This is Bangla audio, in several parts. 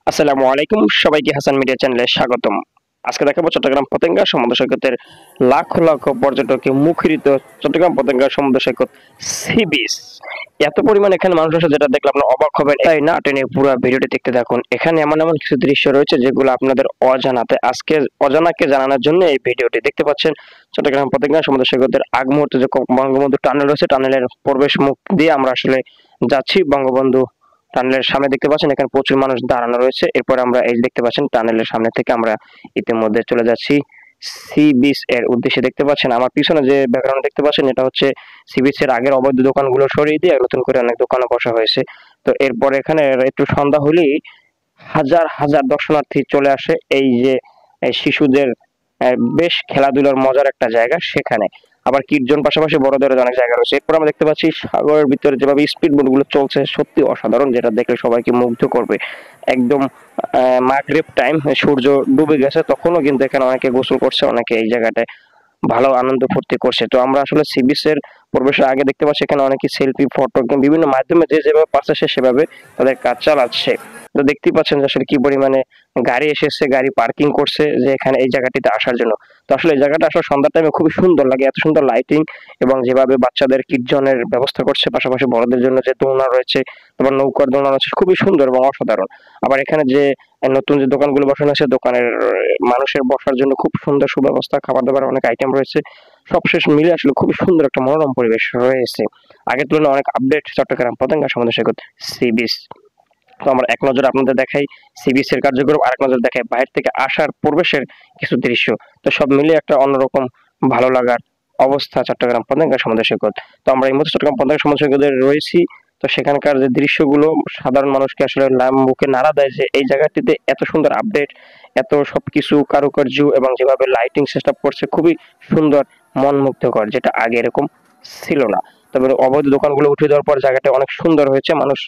আসসালামু আলাইকুম, সবাইকে হাসান মিডিয়া চ্যানেলে স্বাগতম। আজকে দেখাবো চট্টগ্রাম পতেঙ্গা সমুদ্র সৈকতের লাখ লাখ পর্যটকে মুখরিত চট্টগ্রাম পতেঙ্গা সমুদ্র সৈকত সি বিচ। এত পরিমাণ এখানে মানুষ আসে, যেটা দেখলে আপনার অবাক হবেন। তাই না টেনে পুরো ভিডিওটি দেখতে থাকুন। এখানে এমন এমন কিছু দৃশ্য রয়েছে যেগুলো আপনাদের অজানাতে, আজকে অজানাকে জানানোর জন্য এই ভিডিওটি দেখতে পাচ্ছেন। চট্টগ্রাম পতেঙ্গা সমুদ্র সৈকতের আগ মুহূর্তে যে বঙ্গবন্ধু টানেল রয়েছে, টানেলের প্রবেশ মুখ দিয়ে আমরা আসলে যাচ্ছি। বঙ্গবন্ধু টানেলের সামনে দেখতে পাচ্ছেন এখানে প্রচুর মানুষ দাঁড়ানো রয়েছে। এরপর আমরা এই দেখতে পাচ্ছেন টানেলের সামনে থেকে আমরা ইতিমধ্যে চলে যাচ্ছি সি বিচ এর উদ্দেশ্যে। দেখতে পাচ্ছেন আমার পিছনে যে ব্যাকগ্রাউন্ড দেখতে পাচ্ছেন, এটা হচ্ছে সি বিচ এর আগের অবৈধ দোকানগুলো সরিয়ে দিয়ে নতুন করে অনেক দোকানও বসা হয়েছে। তো এরপর এখানে একটু সন্ধ্যা হলেই হাজার হাজার দর্শনার্থী চলে আসে এই যে শিশুদের বেশ খেলাধুলার মজার একটা জায়গা সেখানে। আবার কিডজন পাশাপাশি বড়দের অনেক জায়গা রয়েছে। এরপর আমরা দেখতে পাচ্ছি সাগরের ভিতরে যেভাবে স্পিড বোট গুলো চলছে, সত্যি অসাধারণ, যেটা দেখলে সবাইকে মুগ্ধ করবে। একদম মাগরিব টাইম, সূর্য ডুবে গেছে, তখনও কিন্তু এখানে অনেকে গোসল করছে, অনেকে এই জায়গাটায় ভালো আনন্দ ফুর্তি করছে। তো আমরা আসলে সি বিচ এর প্রবেশের আগে দেখতে পাচ্ছি এখানে অনেকে সেলফি, ফটো বিভিন্ন মাধ্যমে যে যেভাবে পাচ্ছে সে সেভাবে তাদের কাজ চালাচ্ছে। তো দেখতেই পাচ্ছেন যে আসলে কি পরিমাণে গাড়ি এসেছে, গাড়ি পার্কিং করছে যে এখানে এই জায়গাটিতে আসার জন্য। তো আসলে এই জায়গাটা আসলে সন্ধ্যার টাইমে খুবই সুন্দর লাগে, এত সুন্দর লাইটিং এবং যেভাবে বাচ্চাদের কিডজনের ব্যবস্থা করছে, পাশাপাশি বড়দের জন্য যে দোলনা রয়েছে, তারপর নৌকার দোলনা রয়েছে, খুবই সুন্দর এবং অসাধারণ। আবার এখানে যে নতুন যে দোকানগুলো বসানো আছে, দোকানের মানুষের বসার জন্য খুব সুন্দর সুব্যবস্থা, খাবার দাবার অনেক আইটেম রয়েছে। সবশেষ মিলে আসলে খুবই সুন্দর একটা মনোরম পরিবেশ রয়েছে। আগের তুলনায় অনেক আপডেট চট্টগ্রাম পতেঙ্গা সমুদ্র সৈকত সি বিচ। তো আমরা এক নজরে আপনাদের দেখাই সি বিচ এর কার্যক্রম, আরেক নজর দেখাই বাইরে থেকে আসার প্রবেশের কিছু দৃশ্য। তো সব মিলে একটা অন্যরকম ভালো লাগার অবস্থা চট্টগ্রাম পতেঙ্গা সমুদ্র সৈকত। তো আমরা এই মুহূর্তে চট্টগ্রাম পতেঙ্গা সমুদ্র সৈকতে রয়েছি। তো সেখানকার যে দৃশ্যগুলো সাধারণ মানুষকে আসলে বুকে নাড়া দেয় যে এই জায়গাটিতে এত সুন্দর আপডেট, এত সবকিছু কারুকার্য এবং যেভাবে লাইটিং সেটআপ করছে, খুবই সুন্দর, মন মুগ্ধকর, যেটা আগে এরকম ছিল না। তবে অবৈধ দোকানগুলো উঠে দেওয়ার পর জায়গাটা অনেক সুন্দর হয়েছে, মানুষ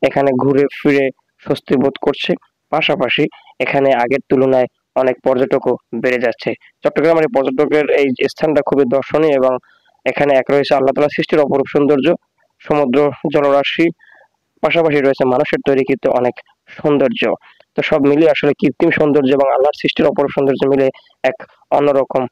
এখানে ঘুরে ফিরে স্বস্তি বোধ করছে। পাশাপাশি এখানে আগের তুলনায় অনেক পর্যটকও বেড়ে যাচ্ছে। চট্টগ্রামের এই পর্যটকের এই স্থানটা খুবই দর্শনীয় এবং এখানে এক রয়েছে আল্লাহ তাআলার সৃষ্টির অপরূপ সৌন্দর্য, সমুদ্র জলরাশি, পাশাপাশি রয়েছে মানুষের তৈরিকৃত অনেক সৌন্দর্য। তো সব মিলিয়ে আসলে কৃত্রিম সৌন্দর্য এবং আল্লাহর সৃষ্টির অপরূপ সৌন্দর্য মিলে এক অন্যরকম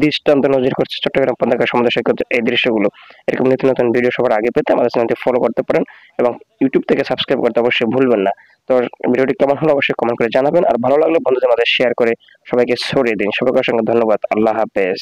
দৃষ্টান্ত নজির করছে চট্টগ্রাম পতেঙ্গা সমুদ্র সৈকত এই দৃশ্যগুলো। এরকম নিত্য নতুন ভিডিও সবার আগে পেতে আমাদের চ্যানেলটি ফলো করতে পারেন এবং ইউটিউব থেকে সাবস্ক্রাইব করতে অবশ্যই ভুলবেন না। তো ভিডিওটি কেমন হলো অবশ্যই কমেন্ট করে জানাবেন, আর ভালো লাগলে বন্ধুদের মধ্যে শেয়ার করে সবাইকে ছড়িয়ে দিন। সবাইকে অসংখ্য ধন্যবাদ। আল্লাহ হাফেজ।